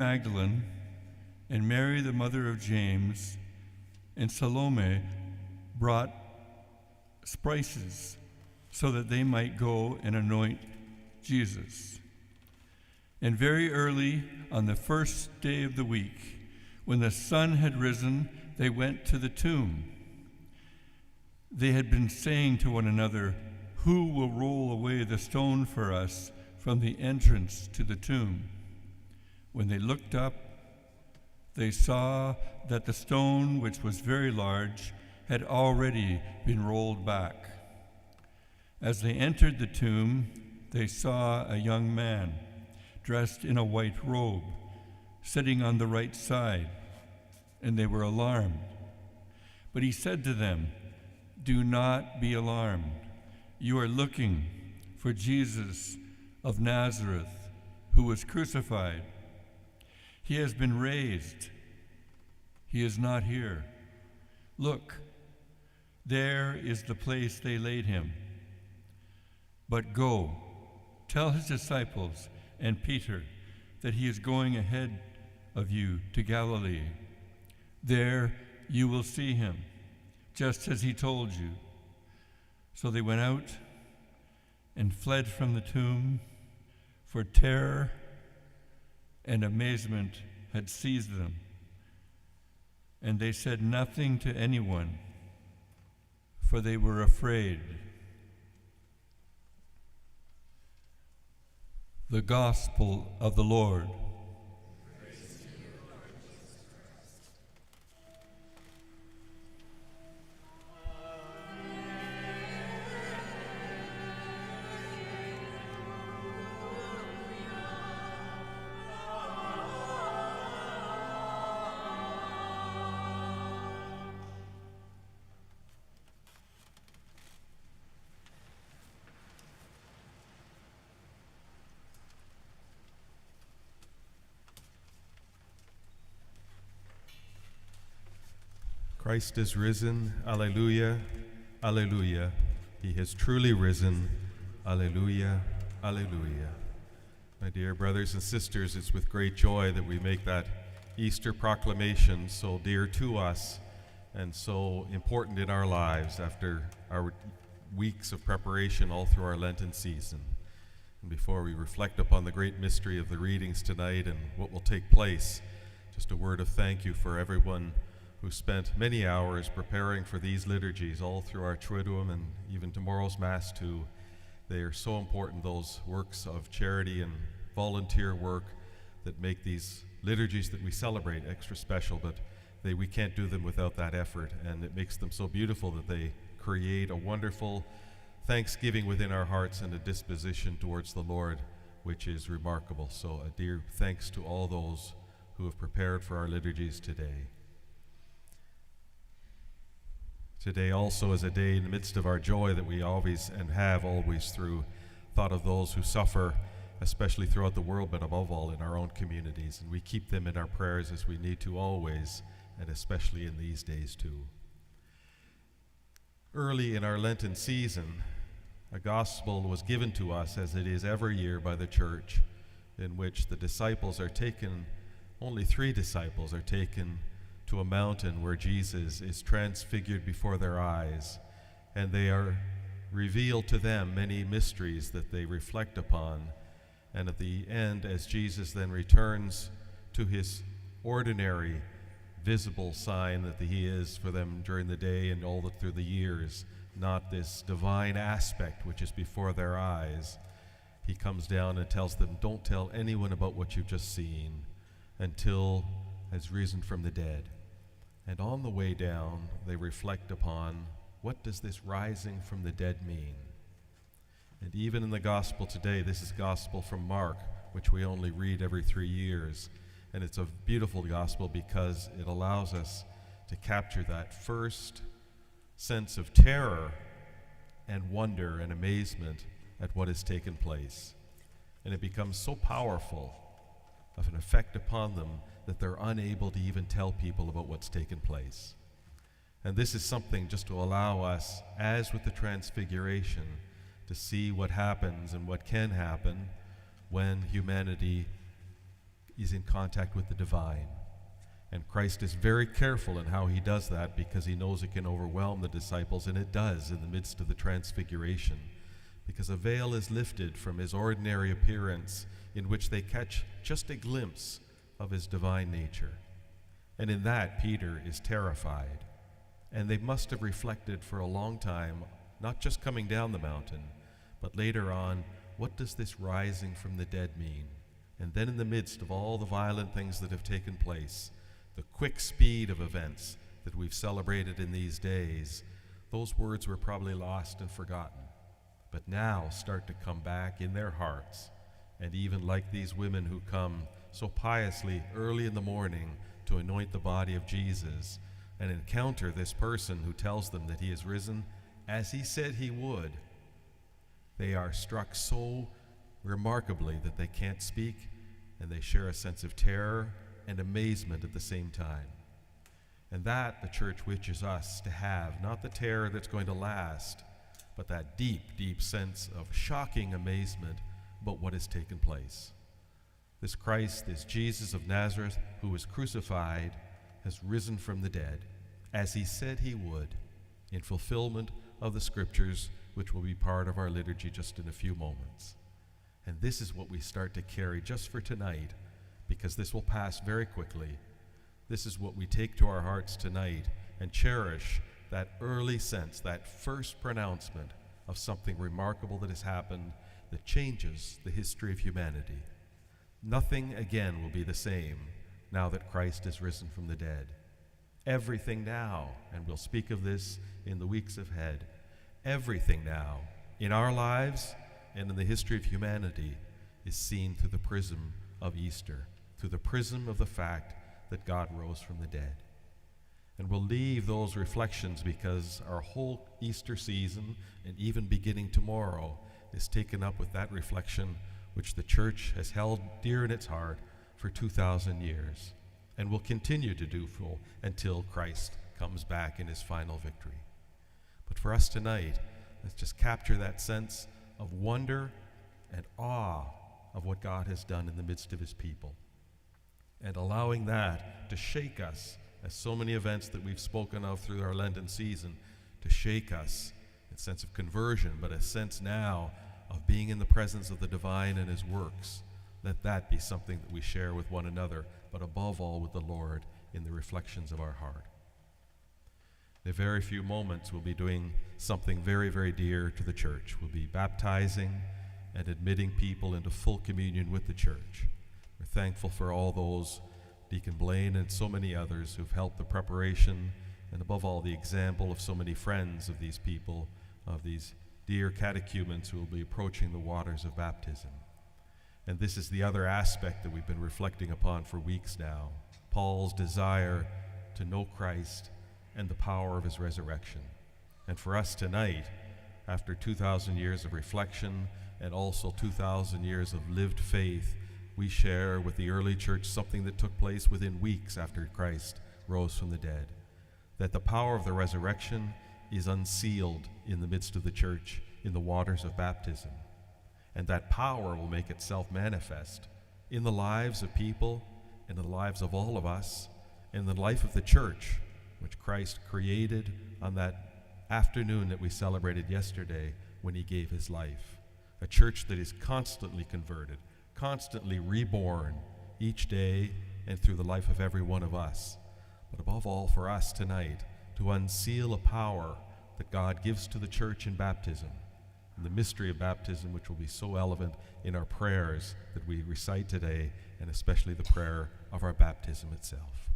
Magdalene, and Mary the mother of James, and Salome brought spices so that they might go and anoint Jesus. And very early on the first day of the week, when the sun had risen, they went to the tomb. They had been saying to one another, "Who will roll away the stone for us from the entrance to the tomb?" When they looked up, they saw that the stone, which was very large, had already been rolled back. As they entered the tomb, they saw a young man, dressed in a white robe, sitting on the right side, and they were alarmed. But he said to them, "Do not be alarmed. You are looking for Jesus of Nazareth, who was crucified. He has been raised. He is not here. Look, there is the place they laid him. But go, tell his disciples and Peter that he is going ahead of you to Galilee. There you will see him, just as he told you." So they went out and fled from the tomb, for terror and amazement had seized them. And they said nothing to anyone, for they were afraid. The Gospel of the Lord. Christ is risen, alleluia, alleluia. He has truly risen, alleluia, alleluia. My dear brothers and sisters, it's with great joy that we make that Easter proclamation so dear to us and so important in our lives after our weeks of preparation all through our Lenten season. And before we reflect upon the great mystery of the readings tonight and what will take place, just a word of thank you for everyone who spent many hours preparing for these liturgies all through our Triduum and even tomorrow's Mass too. They are so important, those works of charity and volunteer work that make these liturgies that we celebrate extra special, but we can't do them without that effort, and it makes them so beautiful that they create a wonderful thanksgiving within our hearts and a disposition towards the Lord, which is remarkable. So a dear thanks to all those who have prepared for our liturgies today. Today also is a day in the midst of our joy that we always and have always through thought of those who suffer, especially throughout the world, but above all in our own communities. And we keep them in our prayers as we need to always, and especially in these days too. Early in our Lenten season, a gospel was given to us, as it is every year by the Church, in which the disciples are taken, only 3 disciples are taken to a mountain where Jesus is transfigured before their eyes, and they are revealed to them many mysteries that they reflect upon. And at the end, as Jesus then returns to his ordinary visible sign that he is for them during the day and all through the years, not this divine aspect which is before their eyes, he comes down and tells them, "Don't tell anyone about what you've just seen until has risen from the dead." And on the way down, they reflect upon, what does this rising from the dead mean? And even in the gospel today, this is gospel from Mark, which we only read every 3 years. And it's a beautiful gospel because it allows us to capture that first sense of terror and wonder and amazement at what has taken place. And it becomes so powerful of an effect upon them that they're unable to even tell people about what's taken place. And this is something just to allow us, as with the Transfiguration, to see what happens and what can happen when humanity is in contact with the divine. And Christ is very careful in how he does that because he knows it can overwhelm the disciples, and it does in the midst of the transfiguration, because a veil is lifted from his ordinary appearance in which they catch just a glimpse of his divine nature. And in that, Peter is terrified. And they must have reflected for a long time, not just coming down the mountain, but later on, what does this rising from the dead mean? And then in the midst of all the violent things that have taken place, the quick speed of events that we've celebrated in these days, those words were probably lost and forgotten, but now start to come back in their hearts. And even like these women who come so piously early in the morning to anoint the body of Jesus and encounter this person who tells them that he is risen as he said he would, they are struck so remarkably that they can't speak, and they share a sense of terror and amazement at the same time. And that the church wishes us to have, not the terror that's going to last, but that deep, deep sense of shocking amazement about what has taken place. This Christ, this Jesus of Nazareth, who was crucified, has risen from the dead, as he said he would, in fulfillment of the scriptures, which will be part of our liturgy just in a few moments. And this is what we start to carry just for tonight, because this will pass very quickly. This is what we take to our hearts tonight and cherish that early sense, that first pronouncement of something remarkable that has happened that changes the history of humanity. Nothing again will be the same now that Christ is risen from the dead. Everything now, and we'll speak of this in the weeks ahead, everything now in our lives and in the history of humanity is seen through the prism of Easter, through the prism of the fact that God rose from the dead. And we'll leave those reflections because our whole Easter season, and even beginning tomorrow, is taken up with that reflection which the church has held dear in its heart for 2,000 years, and will continue to do so until Christ comes back in his final victory. But for us tonight, let's just capture that sense of wonder and awe of what God has done in the midst of his people, and allowing that to shake us, as so many events that we've spoken of through our Lenten season, to shake us in a sense of conversion, but a sense now of being in the presence of the divine and his works. Let that be something that we share with one another, but above all with the Lord in the reflections of our heart. In a very few moments, we'll be doing something very, very dear to the church. We'll be baptizing and admitting people into full communion with the church. We're thankful for all those, Deacon Blaine and so many others, who've helped the preparation, and above all the example of so many friends of these people, of these dear catechumens who will be approaching the waters of baptism. And this is the other aspect that we've been reflecting upon for weeks now, Paul's desire to know Christ and the power of his resurrection. And for us tonight, after 2,000 years of reflection and also 2,000 years of lived faith, we share with the early church something that took place within weeks after Christ rose from the dead, that the power of the resurrection is unsealed in the midst of the church in the waters of baptism. And that power will make itself manifest in the lives of people, in the lives of all of us, in the life of the church, which Christ created on that afternoon that we celebrated yesterday when he gave his life. A church that is constantly converted, constantly reborn each day and through the life of every one of us. But above all, for us tonight, to unseal a power that God gives to the church in baptism, and the mystery of baptism, which will be so relevant in our prayers that we recite today, and especially the prayer of our baptism itself.